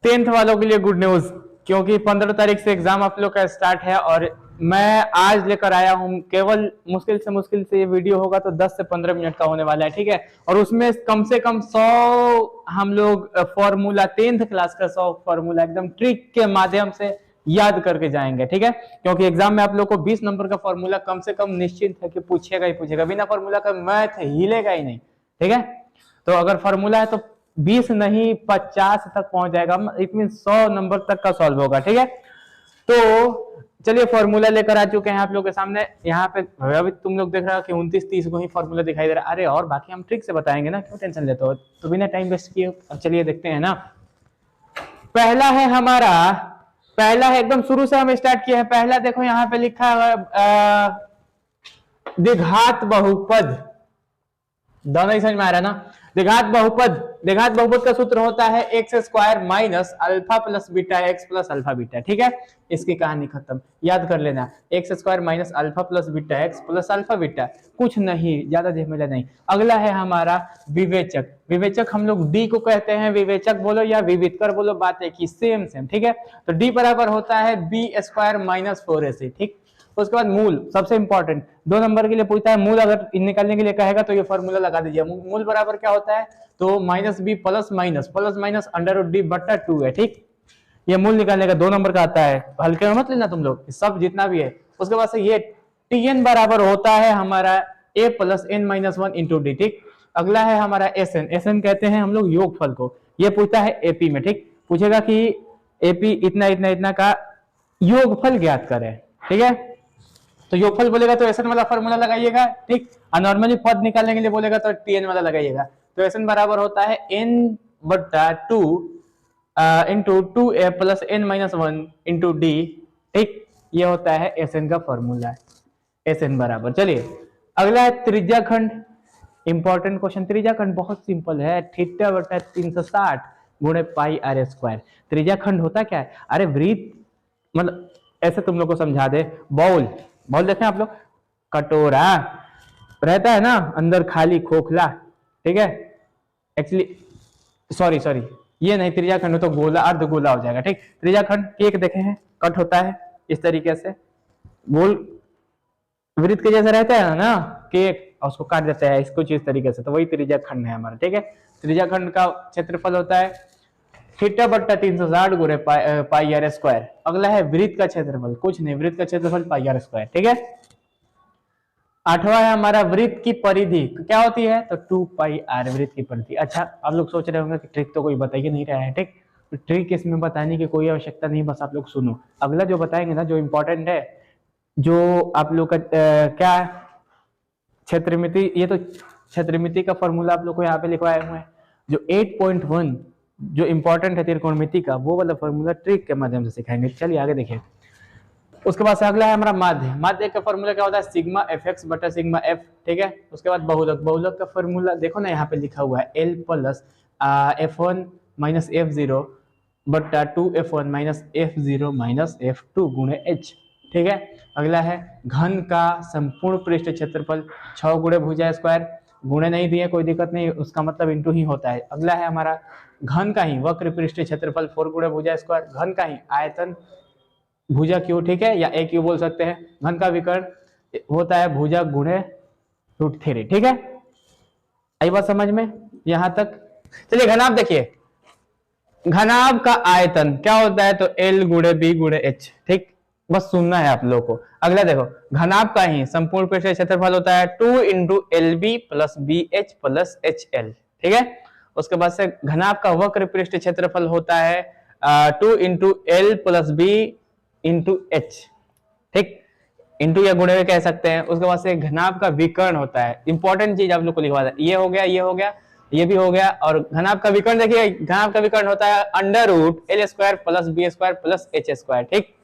10th वालों के लिए गुड न्यूज, क्योंकि 15 तारीख से एग्जाम आप लोग का स्टार्ट है और मैं आज लेकर आया हूं। केवल मुश्किल से ये वीडियो होगा तो 10 से 15 मिनट का होने वाला है, ठीक है। और उसमें कम से कम 100 हम लोग फॉर्मूला 10th क्लास का 100 फॉर्मूला एकदम ट्रिक के माध्यम से याद करके जाएंगे, ठीक है। क्योंकि एग्जाम में आप लोग को 20 नंबर का फॉर्मूला कम से कम निश्चित है कि पूछेगा ही पूछेगा, बिना फॉर्मूला का मैथ हिलेगा ही नहीं, ठीक है। तो अगर फॉर्मूला है तो 20 नहीं 50 तक पहुंच जाएगा, इट मीन 100 नंबर तक का सॉल्व होगा, ठीक है। तो चलिए फॉर्मूला लेकर आ चुके हैं आप लोग के सामने। यहाँ पे अभी तुम लोग देख रहे हो कि 29-30 को ही फॉर्मूला दिखाई दे रहा है। अरे और बाकी हम ट्रिक से बताएंगे ना, क्यों टेंशन लेते हो। तो बिना टाइम वेस्ट किए अब चलिए देखते हैं ना। पहला है एकदम शुरू से हम स्टार्ट किए हैं। पहला देखो यहाँ पे लिखा है द्विघात बहुपद, दोनों ही समझ में आ रहा है ना। द्विघात बहुपद का सूत्र होता है x square minus alpha plus beta x plus alpha beta, ठीक है। इसकी कहानी खत्म, याद कर लेना। X square minus alpha plus beta x plus alpha beta, कुछ नहीं, ज्यादा झमेला नहीं। अगला है हमारा विवेचक। विवेचक हम लोग डी को कहते हैं, विवेचक बोलो या विविधकर बोलो, बात एक ही, सेम, ठीक है। तो डी बराबर होता है बी स्क्वायर माइनस 4ac, ठीक। उसके बाद मूल, सबसे इंपॉर्टेंट 2 नंबर के लिए पूछता है मूल, अगर निकालने के लिए कहेगा तो ये फॉर्मूला लगा दीजिए। मूल बराबर क्या होता है, तो minus b plus minus under root d बट्टा 2 है, ठीक। ये मूल निकालने का 2 नंबर का आता है, हल्के में मत लेना तुम लोग, सब जितना भी है। उसके बाद से ये टीएन बराबर होता है हमारा a plus n minus 1 into d, ठीक। अगला है हमारा एसएन कहते हैं हम लोग योगफल को। ये पूछता है एपी में, ठीक। पूछेगा कि एपी इतना का योगफल ज्ञात करें, ठीक है। तो योगफल बोलेगा तो एसएन वाला फॉर्मूला लगाइएगा, ठीक। और नॉर्मली पद निकालने के लिए बोलेगा तो टीएन वाला लगाइएगा। तो एसएन बराबर होता है एन बट्टा 2 into 2a plus n minus 1 into d, ठीक। ये होता है एसएन का फॉर्मूला, एसएन बराबर। चलिए अगला है त्रिज्याखंड, इंपॉर्टेंट क्वेश्चन। त्रिज्याखंड बहुत सिंपल है, थीटा बटा 360 गुणे पाई आर स्क्वायर। त्रिज्याखंड होता क्या है, अरे वृत्त, मतलब ऐसे तुम लोग को समझा दे। बाउल देखें आप लोग, कटोरा रहता है ना अंदर खाली खोखला, ठीक है। एक्चुअली सॉरी ये नहीं, त्रिज्याखंड तो गोला अर्ध गोला हो जाएगा, ठीक। त्रिज्याखंड केक देखे हैं, कट होता है इस तरीके से, गोल वृत्त के जैसा रहता है ना केक, और उसको काट देता है इसको इस तरीके से, तो वही त्रिज्याखंड है हमारा, ठीक है। त्रिज्याखंड का क्षेत्रफल होता है थीटा बट्टा 360 गुणे पाई आर स्क्वायर। अगला है वृत्त का क्षेत्रफल, कुछ नहीं, वृत्त का क्षेत्रफल पाई आर स्क्वायर, ठीक है। 8वां है हमारा वृत्त की परिधि क्या होती है, तो 2 पाई आर वृत्त की परिधि। अच्छा आप लोग सोच रहे होंगे कि ट्रिक तो कोई बता ही नहीं रहा है, ठीक। तो ट्रिक इसमें बताने की कोई आवश्यकता नहीं, बस आप लोग सुनो। अगला जो बताएंगे ना, जो इंपॉर्टेंट है, जो आप लोग का क्या क्षेत्रमिति, ये तो क्षेत्रमिति का फॉर्मूला आप लोग को यहाँ पे लिखवाए हुए हैं। जो 8.1 जो इंपॉर्टेंट है त्रिकोणमिति का, वो वाला फॉर्मूला ट्रिक के माध्यम से सिखाएंगे। चलिए आगे देखिए। उसके बाद से अगला है हमारा माध्य का फॉर्मूला क्या होता है, सिग्मा एफ एक्स बटा सिग्मा एफ, ठीक है। उसके बाद बहुलक का फॉर्मूला देखो ना, यहाँ पे लिखा हुआ है L plus F1 minus F0 बटा 2F1 minus F0 minus F2 गुणे H, ठीक है। अगला है घन का संपूर्ण पृष्ठ क्षेत्रफल 6 गुणे भुजा स्क्वायर, गुणे नहीं दिए कोई दिक्कत नहीं, उसका मतलब इंटू ही होता है। अगला है हमारा घन का ही वक्र पृष्ठ क्षेत्रफल 4 गुणे भुजा स्क्वायर, घन का ही आयतन भुजा क्यू, ठीक है, या ए क्यू बोल सकते हैं। घन का विकर्ण होता है भुजा गुणे √3, ठीक है। आई बात समझ में यहां तक। चलिए घनाभ देखिए, घनाभ का आयतन क्या होता है, तो L गुणे बी गुणे H, ठीक। बस सुनना है आप लोगों को। अगला देखो, घनाभ का ही संपूर्ण पृष्ठ क्षेत्रफल होता है 2 into LB plus BH plus HL, ठीक है। उसके बाद से घनाभ का वक्र पृष्ठ क्षेत्रफल होता है 2 into L plus B into H, ठीक। इंटू या गुणे में कह सकते हैं। उसके बाद से घनाभ का विकर्ण होता है, इंपॉर्टेंट चीज आप लोग को लिखवा है, ये हो गया, ये भी हो गया। और घनाभ का विकर्ण देखिए, घनाभ का विकर्ण होता है under root L square plus B square plus H square, ठीक।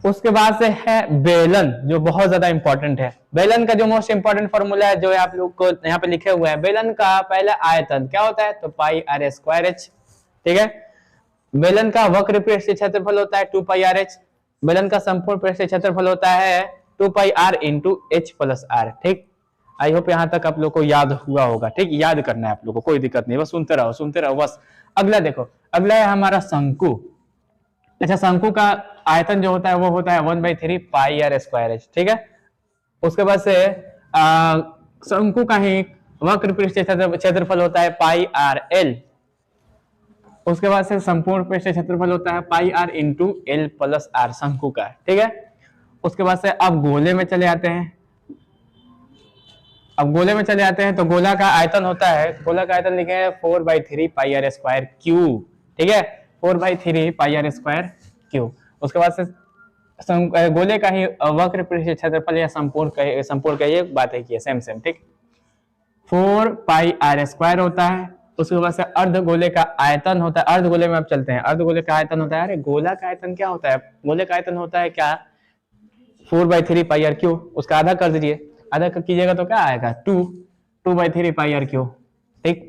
उसके बाद से है बेलन, जो बहुत ज्यादा इंपॉर्टेंट है। बेलन का जो मोस्ट इंपॉर्टेंट फॉर्मूला है, जो आप लोग को यहाँ पे लिखे हुए हैं, बेलन का पहला आयतन क्या होता है, तो पाई आर स्क्वायर एच, ठीक है। बेलन का वक्र पृष्ठ क्षेत्रफल होता है 2 पाई आर एच। बेलन का संपूर्ण पृष्ठ क्षेत्रफल होता है 2 pi r into h plus r, ठीक। आई होप यहाँ तक आप लोग को याद हुआ होगा, ठीक। याद करना है आप लोग को, कोई दिक्कत नहीं, बस सुनते रहो बस। अगला देखो, अगला है हमारा शंकु। अच्छा, शंकु का आयतन जो होता है वो होता है 1/3 पाई आर स्क्वायर एच, ठीक है। उसके बाद से शंकु का ही वक्र पृष्ठ क्षेत्रफल होता है पाई आर एल। उसके बाद से संपूर्ण पृष्ठ क्षेत्रफल होता है pi r into l plus r शंकु का, ठीक है। उसके बाद से अब गोले में चले आते हैं। अब गोले में चले आते हैं तो गोला का आयतन होता है, गोला का आयतन लिखे हैं 4/3 पाई आर स्क्वायर क्यू, ठीक है, 4/3 पाई आर स्क्वायर क्यू। उसके बाद से गोले का ही वक्र पृष्ठ क्षेत्रफल या संपूर्ण का ये बात है कि सेम सेम, ठीक, 4 पाई आर स्क्वायर होता है। उसके बाद से अर्ध गोले का आयतन होता है, अर्ध गोले में अब चलते हैं। अर्ध गोले का आयतन होता है, अरे गोला का आयतन क्या होता है, गोले का आयतन होता है क्या 4/3 पाई आर क्यू, उसका आधा कर दीजिए, आधा कीजिएगा तो क्या आएगा 2/3 पाई आर क्यू, ठीक।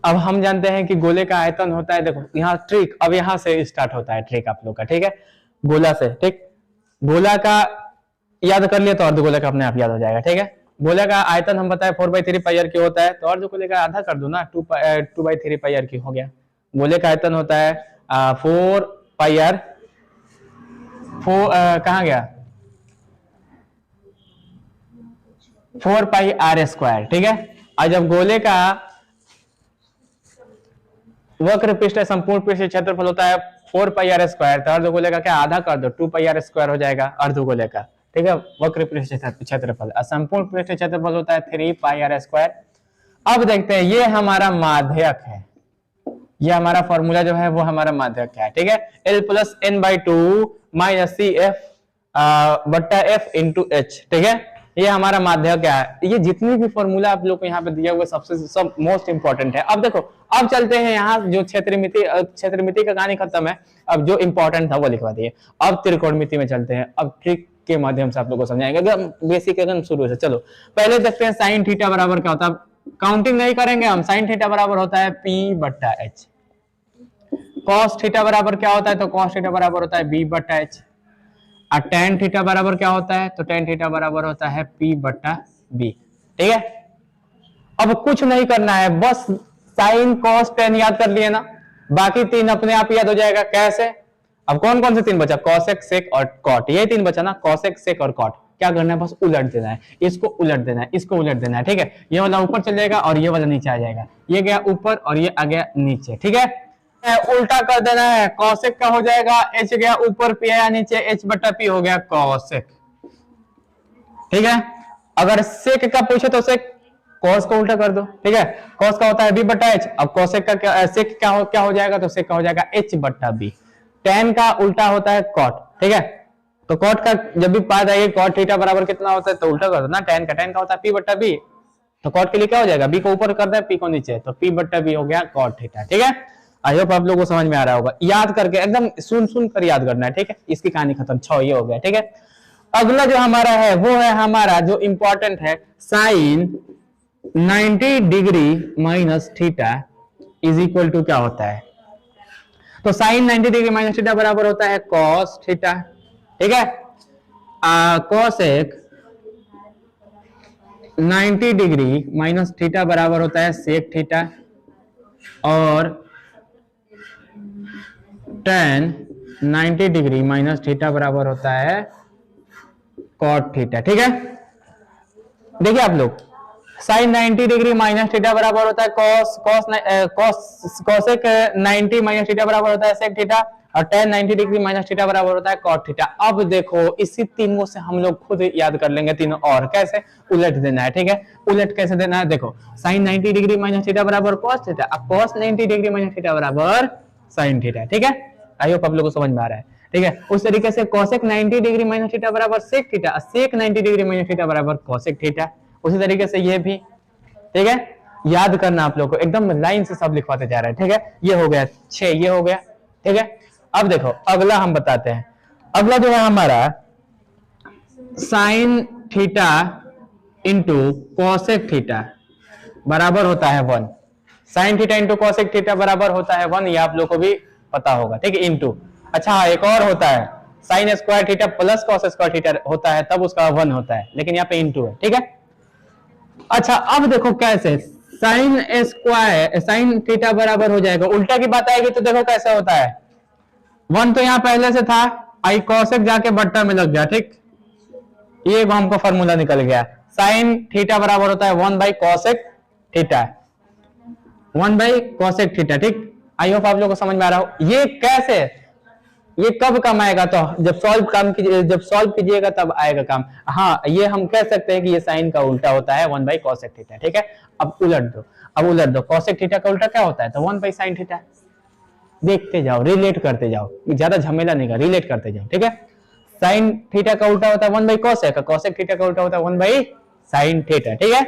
अब हम जानते हैं कि गोले का आयतन होता है, देखो यहाँ ट्रिक, अब यहाँ से स्टार्ट होता है ट्रिक आप लोग का, ठीक है, गोला से, ठीक। गोला का याद कर लिया तो अर्धगोले का अपने आप याद हो जाएगा, ठीक है। गोले का आयतन हम बताए 4/3 पाई आर क्यू होता है, तो अर्धगोले का आधा कर दो ना, 2/3 पाई आर क्यू हो गया। गोले का आयतन होता है 4 पाई आर, कहाँ गया 4 पाई आर स्क्वायर, ठीक है। और जब गोले का वक्र पृष्ठ संपूर्ण पृष्ठ क्षेत्रफल होता है 4 पाई आर स्क्वायर, तो अर्धगोले का क्या आधा कर दो, 2 पाई आर स्क्वायर हो जाएगा अर्धगोले का, ठीक है, वक्र पृष्ठ क्षेत्रफल। संपूर्ण पृष्ठ क्षेत्रफल होता है 3 पाई आर स्क्वायर। अब देखते हैं, ये हमारा माध्यक है, ये हमारा फॉर्मूला जो है वो हमारा माध्यक है, ठीक है, L plus n/2 minus c f बट्टा एफ इंटू एच, ठीक है, ये हमारा माध्यक है। ये जितनी भी फॉर्मूला आप लोग को यहाँ पे दिया हुआ सबसे सब मोस्ट इंपॉर्टेंट है। अब देखो, अब चलते हैं यहाँ, जो क्षेत्रमिति का कहानी खत्म है, अब जो इंपॉर्टेंट था वो लिखवा दिए। अब त्रिकोणमिति में चलते हैं, अब ट्रिक के माध्यम से आप लोग को समझाएंगे, एकदम बेसिक, एकदम शुरू से। चलो पहले देखते हैं साइन थीटा बराबर क्या होता है, काउंटिंग नहीं करेंगे हम। साइन थीटा बराबर होता है P बट्टा H। कॉस थीटा बराबर क्या होता है, तो कॉस थीटा बराबर होता है B बट्टा H। और टेन थीटा बराबर क्या होता है, तो टेन थीटा बराबर होता है P बट्टा B, ठीक है। अब कुछ नहीं करना है, बस साइन कॉस टेन याद कर लिए ना, बाकी तीन अपने आप याद हो जाएगा। कैसे, अब कौन कौन से तीन बचा, कॉसेक, सेक और कॉट, ये तीन बचा ना, कॉसेक, सेक और कॉट। क्या करना है, बस उलट देना है, इसको उलट देना है, इसको उलट देना है, ठीक है। ये वाला ऊपर चल जाएगा और ये वाला नीचे आ जाएगा, ये गया ऊपर और ये आ गया नीचे, ठीक है। उल्टा कर देना है, कॉसेक का हो जाएगा H गया ऊपर, P आया नीचे, H बट्टा P हो गया कॉसेक, ठीक है। अगर सेक का पूछे तो सेक कॉस को उल्टा कर दो, ठीक है, कॉस का होता है B बट्टा H। अब कॉसेक का क्या, सेक क्या हो जाएगा, तो सेक का हो जाएगा H बट्टा B। टेन का उल्टा होता है कॉट, ठीक है, तो कॉट का जब भी बात आएगी, कॉट थीटा बराबर कितना होता है, तो उल्टा कर दो ना, टेन का होता है P बट्टा B, तो कॉट के लिए क्या हो जाएगा, B को ऊपर कर दे, P को नीचे, तो P बट्टा B हो गया कॉट थीटा, ठीक है। आई होप आप लोगों को समझ में आ रहा होगा, याद करके एकदम सुन कर याद करना है, ठीक है। इसकी कहानी खत्म, 6 ये हो गया, ठीक है। अगला जो हमारा है वो है हमारा जो इंपॉर्टेंट है, sine 90 degree minus theta is equal to क्या होता है, तो साइन 90 डिग्री माइनस थीटा बराबर होता है कॉस थीटा, ठीक है। कॉसेक 90 डिग्री माइनस थीटा बराबर होता है सेक थीटा, और टेन 90 डिग्री माइनस थीटा बराबर होता है कॉट थीटा, ठीक है। देखिए आप लोग, साइन 90 डिग्री माइनस थीटा बराबर होता है कॉसेक 90 माइनस थीटा बराबर होता है सेक थीटा, और टेन 90 डिग्री माइनस थीटा बराबर होता है कॉट थीटा। अब देखो, इसी तीनों से हम लोग खुद याद कर लेंगे तीनों, और कैसे उलट देना है, ठीक है। उलट कैसे देना है, देखो, साइन 90 डिग्री माइनस थीटा बराबर कॉस थीटा, अब कॉस 90 डिग्री माइनस थीटा बराबर साइन थीटा, ठीक है। आई होप आप लोगों को समझ में आ रहा है, ठीक है। उस तरीके से कॉसेक 90 डिग्री माइनस थीटा बराबर सेक थीटा, सेक 90 डिग्री माइनस थीटा बराबर कॉसेक थीटा। उसी तरीके से ये भी, ठीक है, याद करना आप लोगों को, एकदम लाइन से सब लिखवाते जा रहे हैं, ठीक है। ये हो गया 6, ये हो गया, ठीक है। अब देखो अगला हम बताते हैं, अगला जो है हमारा sine theta into cosec theta बराबर होता है 1। Sine theta into cosec theta बराबर होता है 1, ये आप लोग को भी पता होगा, ठीक है, इंटू। अच्छा, एक और होता है, sine square theta plus cos square theta होता है, तब उसका 1 होता है, लेकिन यहाँ पे इंटू है, ठीक है। अच्छा, अब देखो कैसे, साइन स्क्वायर साइन थीटा बराबर हो जाएगा, उल्टा की बात आएगी तो देखो कैसा होता है, 1 तो यहाँ पहले से था, आई कॉसेक जाके बट्टा में लग गया, ठीक, ये हमको फॉर्मूला निकल गया, साइन थीटा बराबर होता है 1 by cosec theta, 1 by cosec theta, ठीक। आई होप आप लोगों को समझ में आ रहा हो। ये कैसे, ये कब काम आएगा, तो जब सॉल्व कीजिएगा तब आएगा काम। हाँ, ये हम कह सकते हैं कि ये साइन का उल्टा होता है 1 बाई कॉसेक थीटा, ठीक है। अब उलट दो, कॉसेक थीटा का उल्टा क्या होता है, तो 1 बाई साइन थीटा। देखते जाओ, रिलेट करते जाओ, ज्यादा झमेला नहीं कर, रिलेट करते जाओ, ठीक है। साइन थीटा का उल्टा होता है 1 बाई कॉसेक, कॉसेक थीटा का उल्टा होता है 1 बाई साइन थीटा, ठीक है।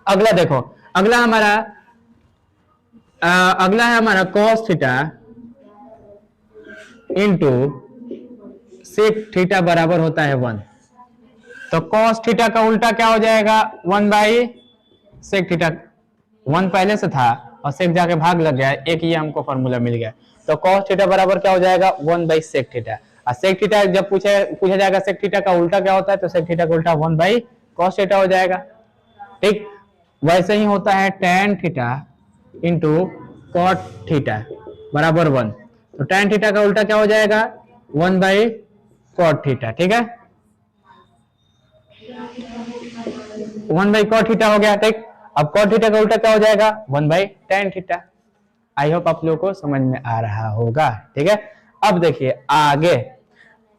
अगला देखो, अगला है हमारा cos theta into sec theta बराबर होता है 1। तो कॉस थीटा का उल्टा क्या हो जाएगा, 1 बाई सेक थीटा, 1 पहले से था और सेक जाके भाग लग गया, एक ये हमको फॉर्मूला मिल गया। तो कॉस थीटा बराबर क्या हो जाएगा, 1 बाई सेक थीटा। और सेक थीटा जब पूछा जाएगा सेक थीटा का उल्टा क्या होता है, तो सेक थीटा का उल्टा 1 बाई कॉस थीटा हो जाएगा, ठीक। वैसे ही होता है tan theta into cot theta बराबर 1। तो tan थीटा का उल्टा क्या हो जाएगा, 1 बाई कॉट थीटा, ठीक है, 1 बाई कॉट थीटा हो गया, ठीक। अब कॉट थीटा का उल्टा क्या हो जाएगा, 1 by tan theta. I hope आप लोगों को समझ में आ रहा होगा, ठीक है। अब देखिए आगे,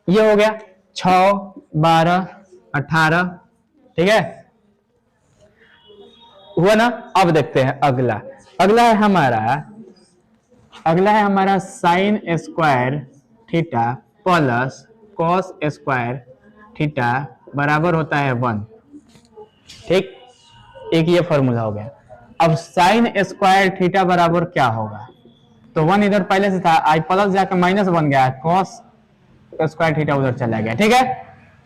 ये हो गया 6, 12, 18, ठीक है, हुआ ना। अब देखते हैं अगला है हमारा sine square theta plus cos square theta बराबर होता है 1, ठीक। एक ये फॉर्मूला हो गया। अब साइन स्क्वायर थीटा बराबर क्या होगा, तो 1 इधर पहले से था, आई प्लस जाकर माइनस बन गया, कॉस स्क्वायर थीटा उधर चला गया, ठीक है।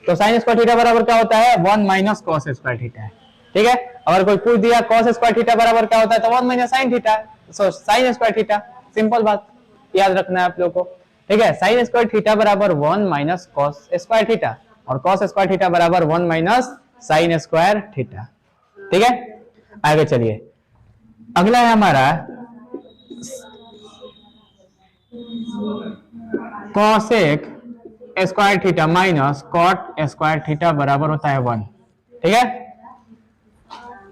तो साइन स्क्वायर थीटा बराबर क्या होता है, 1 माइनस कॉस स्क्वायर थीटा है, ठीक है। अगर कोई पूछ दिया कॉस स्क्वायर थीटा बराबर क्या होता है, तो 1 minus sine theta, so sine square theta, simple बात याद रखना है आप लोग को, ठीक है। साइन स्क्वायर थीटा बराबर 1 माइनस कॉस स्क्वायर थीटा, और कॉस स्क्वायर थीटा बराबर 1 माइनस साइन स्क्वायर थीटा, ठीक है। आगे चलिए, अगला है हमारा cosec square theta minus cot square theta बराबर होता है 1, ठीक है।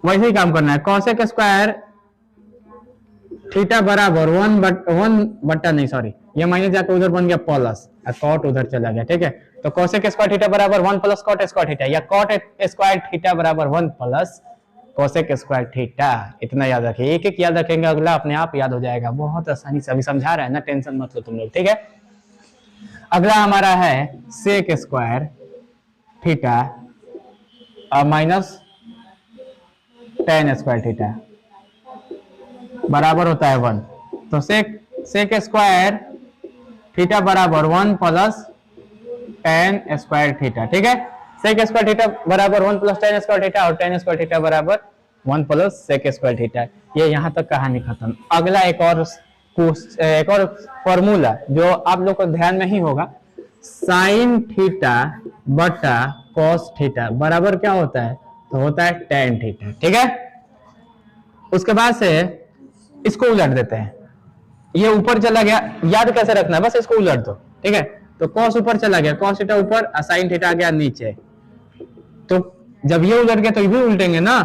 वैसे ही काम करना है, कॉसेक स्क्वायर थीटा बराबर 1 ये माइनस जाकर उधर बन गया प्लस, और कॉट उधर चला गया, ठीक है। तो कॉसेक स्क्वायर थीटा बराबर 1 प्लस कॉट स्क्वायर थीटा, या कॉट स्क्वायर थीटा बराबर 1 प्लस कॉसेक स्क्वायर थीटा। इतना याद रखिए, एक एक याद रखेंगे, अगला अपने आप याद हो जाएगा, बहुत आसानी से। अभी समझा रहा है ना, टेंशन मत लो तुम लोग, ठीक है। अगला हमारा है sec square theta minus tan square theta बराबर होता है 1। तो सेक स्क्वायर थीटा बराबर 1 प्लस tan स्क्वायर थीटा, ठीक है। सेक स्क्वायर थीटा बराबर 1 प्लस tan स्क्वायर थीटा, और tan स्क्वायर थीटा बराबर 1 प्लस सेक स्क्वायर थीटा। ये यहाँ तक कहानी खत्म। अगला एक और फॉर्मूला जो आप लोग को ध्यान में ही होगा, साइन थीटा बटा कॉस थीटा बराबर क्या होता है, तो होता है tan थीटा, ठीक है। उसके बाद से इसको उलट देते हैं, ये ऊपर चला गया, याद कैसे रखना है, बस इसको उलट दो, ठीक है। तो कॉस ऊपर चला गया, कॉस थीटा ऊपर और साइन थीटा आ गया नीचे। तो जब ये उलट गया तो ये भी उल्टेंगे ना,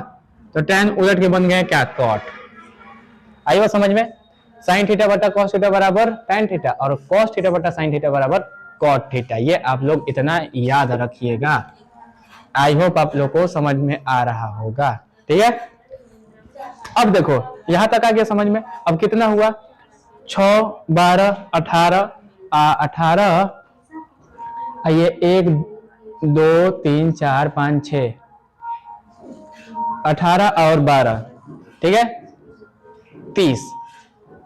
तो tan उलट के बन गए क्या, कॉट। आई बात समझ में, साइन थीटा बटा कॉस थीटा बराबर tan थीटा, और कॉस थीटा बटा साइन थीटा बराबर कॉट थीटा। ये आप लोग इतना याद रखिएगा। आई होप आप लोग को समझ में आ रहा होगा, ठीक है। अब देखो यहां तक आ गया समझ में। अब कितना हुआ, 6, 12, 18, 18, ये 1, 2, 3, 4, 5, 6, 18 और 12, ठीक है, 30,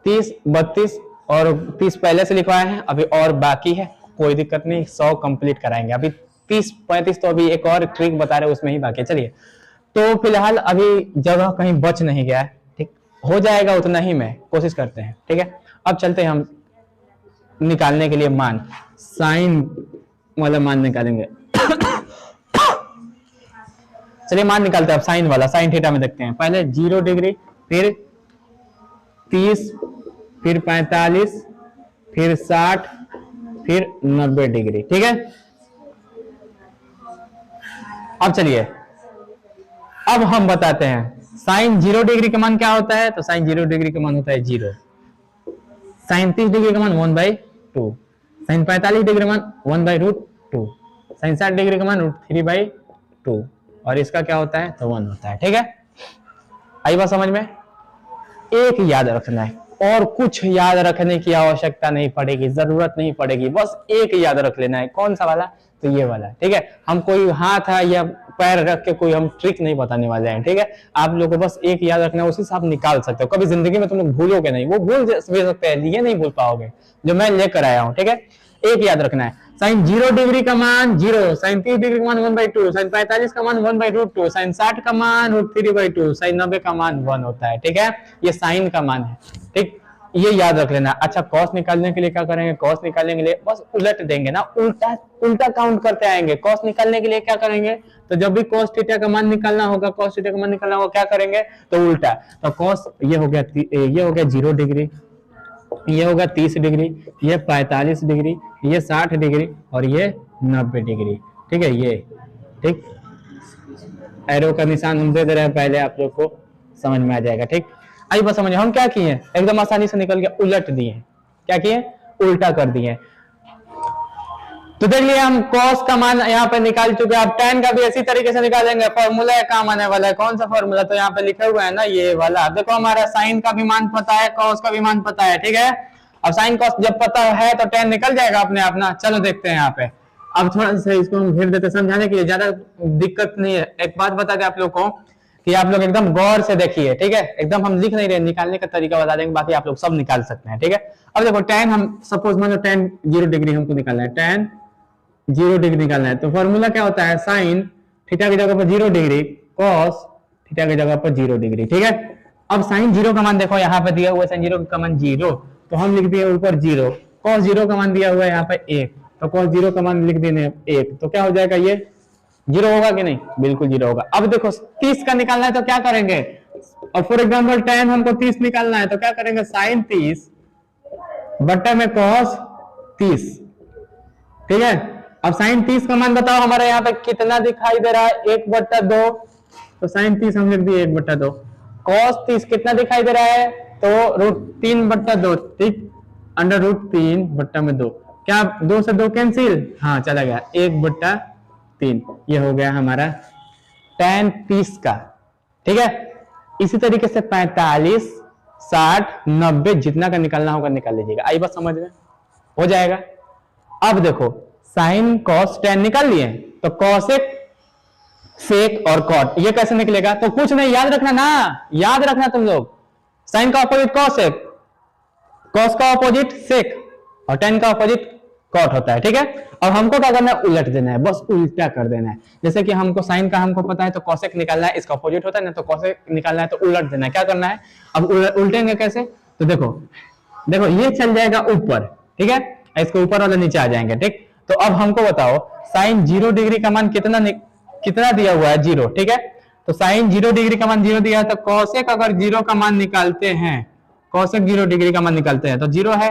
32 और 30 पहले से लिखवाए हैं, अभी और बाकी है, कोई दिक्कत नहीं, 100 कंप्लीट कराएंगे। अभी 30, 35 तो अभी एक और ट्रिक बता रहे हैं, उसमें ही बाकी है। चलिए, तो फिलहाल अभी जगह कहीं बच नहीं गया है, ठीक, हो जाएगा उतना ही में कोशिश करते हैं, ठीक है। अब चलते हैं हम निकालने के लिए मान, साइन वाला मान निकालेंगे। चलिए मान निकालते हैं अब साइन वाला, साइन थीटा में देखते हैं। पहले 0 डिग्री, फिर 30, फिर 45, फिर 60, फिर 90 डिग्री। ठीक है, अब चलिए अब हम बताते हैं साइन 0 डिग्री का मान क्या होता है। तो साइन 0 डिग्री का मान होता है 0। साइन 30 डिग्री का मान 1/2, साइन 45 डिग्री का मान 1/√2, साइन 60 डिग्री का मान √3/2, और इसका क्या होता है तो 1 होता है। ठीक है, आई बात समझ में। एक याद रखना है और कुछ याद रखने की आवश्यकता नहीं पड़ेगी, जरूरत नहीं पड़ेगी, बस एक याद रख लेना है। कौन सा वाला, तो ये वाला। ठीक है, हम कोई हाथ है या पैर रख के कोई हम ट्रिक नहीं बताने वाले हैं। ठीक है, आप लोगों को बस एक याद रखना है, उसी से आप निकाल सकते हो। कभी जिंदगी में तुम लोग भूलोगे नहीं, वो भूल भी सकते हैं, ये नहीं भूल पाओगे जो मैं लेकर आया हूं। ठीक है, एक याद रखना है, साइन 0 डिग्री का मान 0, साइन 30 डिग्री का मान 1/2, साइन 45 का मान 1/√2, साइन 60 का मान √3/2, साइन 90 का मान 1 होता है। ठीक है, ये साइन का मान है। ठीक, ये याद रख लेना। अच्छा, कॉस निकालने के लिए क्या करेंगे, कॉस निकालने के लिए बस उलट देंगे ना, उल्टा उल्टा काउंट करते आएंगे। कॉस निकालने के लिए क्या करेंगे, तो जब भी कॉस थीटा का मान निकालना होगा, कॉस थीटा का मान निकालना होगा, क्या करेंगे तो उल्टा। तो कॉस ये हो गया 0 डिग्री, ये होगा 30 डिग्री, ये 45 डिग्री, ये 60 डिग्री, और ये 90 डिग्री। ठीक है, ये ठीक एरो का निशान हम दे दे रहे हैं, पहले आप लोग को समझ में आ जाएगा। ठीक, आई बात समझ, हम क्या किए, एकदम आसानी से निकल गया, उलट दिए। क्या किए, उल्टा कर दिए। तो देख लिए हम कॉस का मान यहाँ पे निकाल चुके हैं। अब tan का भी इसी तरीके से निकालेंगे। फॉर्मूला काम आने वाला है, कौन सा फॉर्मूला, तो यहाँ पे लिखा हुआ है ना ये वाला। देखो हमारा साइन का भी मान पता है, कॉस का भी मान पता है। ठीक है, अब साइन कॉस जब पता है तो tan निकल जाएगा अपने आप ना। चलो देखते हैं यहाँ पे। अब थोड़ा सा इसको हम घेर देते समझाने के लिए, ज्यादा दिक्कत नहीं है। एक बात बता दें आप लोग को कि आप लोग एकदम गौर से देखिए। ठीक है, एकदम हम लिख नहीं रहे, निकालने का तरीका बता देंगे, बाकी आप लोग सब निकाल सकते हैं। ठीक है, अब देखो tan, हम सपोज मान लो tan 0 डिग्री हमको निकालना है, tan 0 डिग्री निकालना है। तो फॉर्मूला क्या होता है, साइन थीटा की जगह पर 0 डिग्री, कॉस थीटा की जगह पर 0 डिग्री। ठीक है, अब साइन 0 का मान देखो यहाँ पे दिया हुआ है, साइन 0 का मान 0, तो हम लिख दिए ऊपर 0। कॉस 0 का मान दिया हुआ है यहाँ पे 1, तो कॉस 0 का मान लिख देने 1, तो क्या हो जाएगा, ये 0 होगा कि नहीं, बिल्कुल 0 होगा। अब देखो 30 का निकालना है तो क्या करेंगे, और फॉर एग्जाम्पल tan हमको 30 निकालना है तो क्या करेंगे, साइन 30 बट्टा में कॉस 30। ठीक है, अब साइन 30 का मान बताओ हमारे यहाँ पे कितना दिखाई दे रहा है, 1/2, तो साइन 30 हम लिख दिए 1/2। कॉस 30 कितना दिखाई दे रहा है, तो √3/2। ठीक, √3/2, क्या 2 से 2 कैंसिल, हाँ चला गया, 1/3। ये हो गया हमारा tan 30 का। ठीक है, इसी तरीके से 45, 60, 90 जितना का निकालना होगा निकाल लीजिएगा। आई बात समझ में, हो जाएगा। अब देखो साइन कॉस tan निकाल लिए, तो कॉसेक सेक और कॉट ये कैसे निकलेगा, तो कुछ नहीं, याद रखना ना, याद रखना तुम लोग, साइन का ऑपोजिट कॉसेक, कॉस का ऑपोजिट सेक, और tan का ऑपोजिट कॉट होता है। ठीक है, अब हमको क्या करना है, उलट देना है, बस उल्टा कर देना है। जैसे कि हमको साइन का हमको पता है तो कॉसेक निकालना है, इसका ऑपोजिट होता है ना, तो कॉसेक निकालना है तो उलट देना है। क्या करना है, अब उल्टेंगे कैसे, तो देखो देखो ये चल जाएगा ऊपर। ठीक है, इसके ऊपर वाले नीचे आ जाएंगे। ठीक, तो अब हमको बताओ साइन 0 डिग्री का मान कितना दिया हुआ है, 0। ठीक है, तो साइन 0 डिग्री का मान 0 दिया है, तो कॉसेक अगर 0 का मान निकालते हैं, कॉसेक 0 डिग्री का मान निकालते हैं तो 0 है।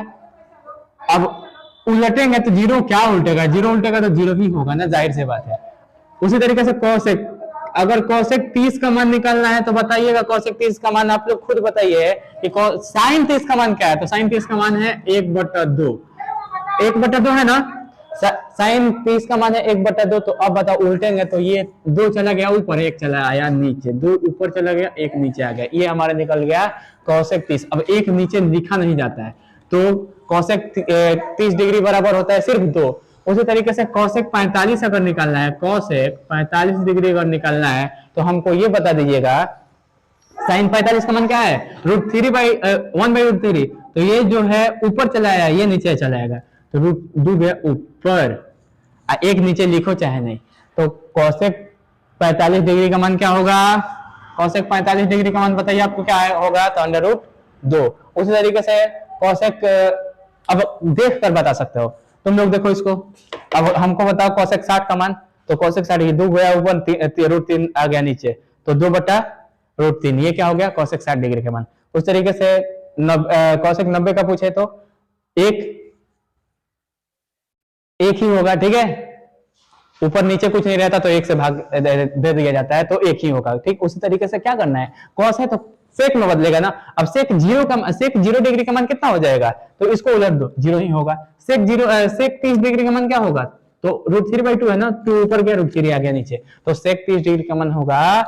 अब उलटेंगे तो 0 क्या उल्टेगा, 0 उल्टेगा तो 0 ही होगा ना, जाहिर सी बात है। उसी तरीके से कॉसेक, अगर कॉसेक 30 का मान निकालना है तो बताइएगा, कॉसेक 30 का मान आप लोग खुद बताइए कि साइन 30 का मान क्या है, तो साइन 30 का मान है 1/2, 1/2 है ना, साइन 30 का मान है 1/2। तो अब बताओ उल्टेंगे तो ये 2 चला गया ऊपर, 1 चला आया नीचे, 2 ऊपर चला गया, 1 नीचे आ गया, ये हमारा निकल गया कॉसेक 30। अब 1 नीचे लिखा नहीं जाता है, तो कॉसेक 30 डिग्री बराबर होता है सिर्फ 2। उसी तरीके से कॉसेक 45 अगर निकालना है, कॉसेक 45 डिग्री अगर निकालना है तो हमको ये बता दीजिएगा, साइन 45 का मान क्या है, √1/√3, तो ये जो है ऊपर चला आया, ये नीचे चला आएगा, तो √2 गया ऊपर, 1 नीचे लिखो चाहे नहीं। तो कॉसेक 45 डिग्री का मान क्या होगा, कॉसेक 45 डिग्री का मान बताइए आपको क्या होगा, तो √2। उसी तरीके से कॉसेक, अब देख कर बता सकते हो तुम लोग, देखो इसको, अब हमको बताओ कॉसेक 60 का मान, तो कोसेक 60 2 गया ऊपर, √3 आ गया नीचे, तो 2/√3, ये क्या हो गया कोसेक 60 डिग्री का मान। उस तरीके से कोसेक 90 का पूछे तो एक ही होगा, ठीक है, ऊपर नीचे कुछ नहीं रहता तो एक से भाग दे दिया जाता है तो एक ही होगा, ठीक। उसी तरीके से क्या करना है, कॉस है तो सेक में बदलेगा ना। अब सेक 0 डिग्री का मान कितना हो जाएगा, तो इसको उलट दो, 0 ही होगा। सेक 30 डिग्री का मान क्या होगा, तो √3/2 है ना, 2 ऊपर गया √3 आ गया नीचे, तो सेक 30 डिग्री का मान होगा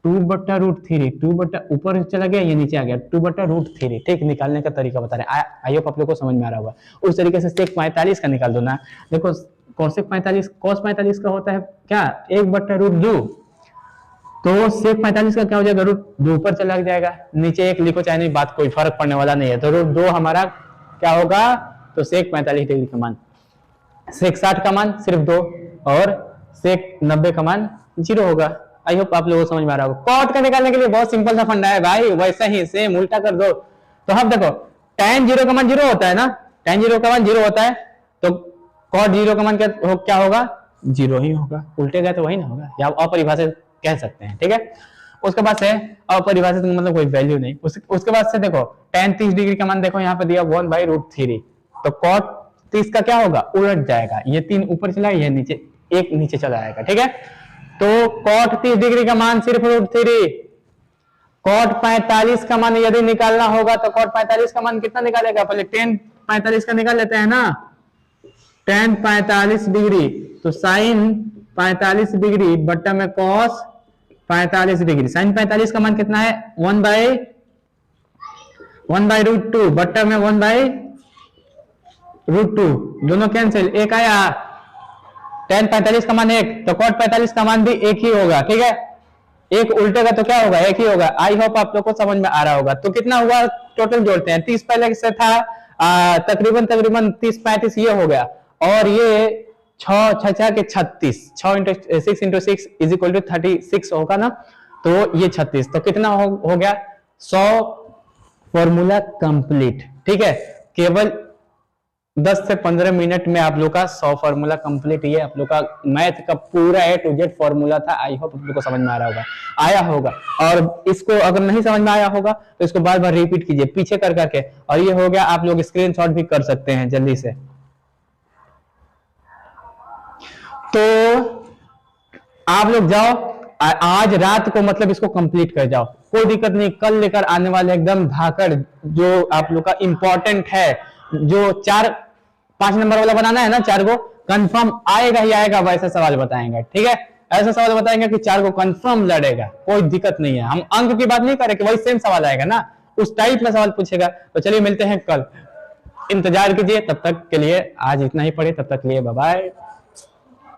2/√3, 2 बट्टा ऊपर चला गया ये नीचे आ गया 2/√3, ठीक। निकालने का तरीका बता रहे, आई होप आप लोग को समझ में आ रहा होगा। उस तरीके से सेक 45 का निकाल दो ना, देखो कोसेक 45 cos 45 का होता है क्या 1/√2, तो सेक 45 का क्या हो जाएगा √2 ऊपर चला जाएगा, नीचे एक लिखो चाहे नहीं, बात कोई फर्क पड़ने वाला नहीं है, तो √2 हमारा क्या होगा, तो सेक 45 डिग्री का मान, सेक 60 का मान सिर्फ 2 और सेक 90 का मान 0 होगा। आई होप आप लोगों को समझ में आ रहा होगा। कॉट का निकालने के लिए बहुत सिंपल सा फंडा है भाई, वैसा ही सेम उल्टा कर दो। तो हम देखो tan 0 का मान 0 होता है ना, tan 0 का मान 0 होता है, तो cot 0 का मान क्या होगा 0 ही होगा, उल्टे गए तो वही ना होगा, या अपरिभाषित कह सकते हैं, ठीक है। उसके बाद से अपरिभाषित मतलब कोई वैल्यू नहीं। उसके बाद से देखो tan 30 डिग्री का मान देखो यहाँ पे दिया 1/√3, तो cot 30 का क्या होगा उलट जाएगा, ये 3 ऊपर चला ये नीचे, एक नीचे चला जाएगा, ठीक है। तो cot 30 डिग्री का मान सिर्फ √3, cot 45 का मान यदि निकालना होगा तो cot 45 का मान कितना निकालेगा, पहले tan 45 का निकाल लेते हैं ना, tan 45 डिग्री, तो sin 45 डिग्री बट्टा में cos 45 डिग्री, sin 45 का मान कितना है 1/√2 बट्टा में 1/√2, दोनों कैंसिल, एक आया, tan 45 का मान 1, तो cot 45 का मान भी 1 ही होगा, ठीक है। एक उल्टेगा तो क्या होगा 1 ही होगा। आई होप आप लोग को समझ में आ रहा होगा। तो कितना हुआ टोटल जोड़ते हैं, 30 पहले से था तकरीबन 30-35 ये हो गया, और ये 6 के 36, 6 × 6 = 36 होगा ना, तो ये 36, तो कितना हो गया 100 फॉर्मूला कंप्लीट, ठीक है। केवल 10 से 15 मिनट में आप लोग का 100 फॉर्मूला कंप्लीट, ये आप लोग का मैथ का पूरा A to Z फॉर्मूला था। आई होप आप लोग को समझ में आ रहा होगा, आया होगा। और इसको अगर नहीं समझ में आया होगा तो इसको बार बार रिपीट कीजिए पीछे कर करके, और ये हो गया, आप लोग स्क्रीनशॉट भी कर सकते हैं जल्दी से। तो आप लोग जाओ आज रात को, मतलब इसको कंप्लीट कर जाओ, कोई दिक्कत नहीं। कल लेकर आने वाले एकदम धाकड़ जो आप लोग का इंपॉर्टेंट है, जो 4-5 नंबर वाला बनाना है ना, 4 को कंफर्म आएगा ही आएगा, वैसे सवाल बताएंगे, ठीक है। ऐसा सवाल बताएंगे कि 4 को कंफर्म लड़ेगा, कोई दिक्कत नहीं है। हम अंक की बात नहीं करें कि वही सेम सवाल आएगा ना, उस टाइप में सवाल पूछेगा। तो चलिए मिलते हैं कल, इंतजार कीजिए। तब तक के लिए आज इतना ही पढ़े, तब तक के लिए बाय बाय।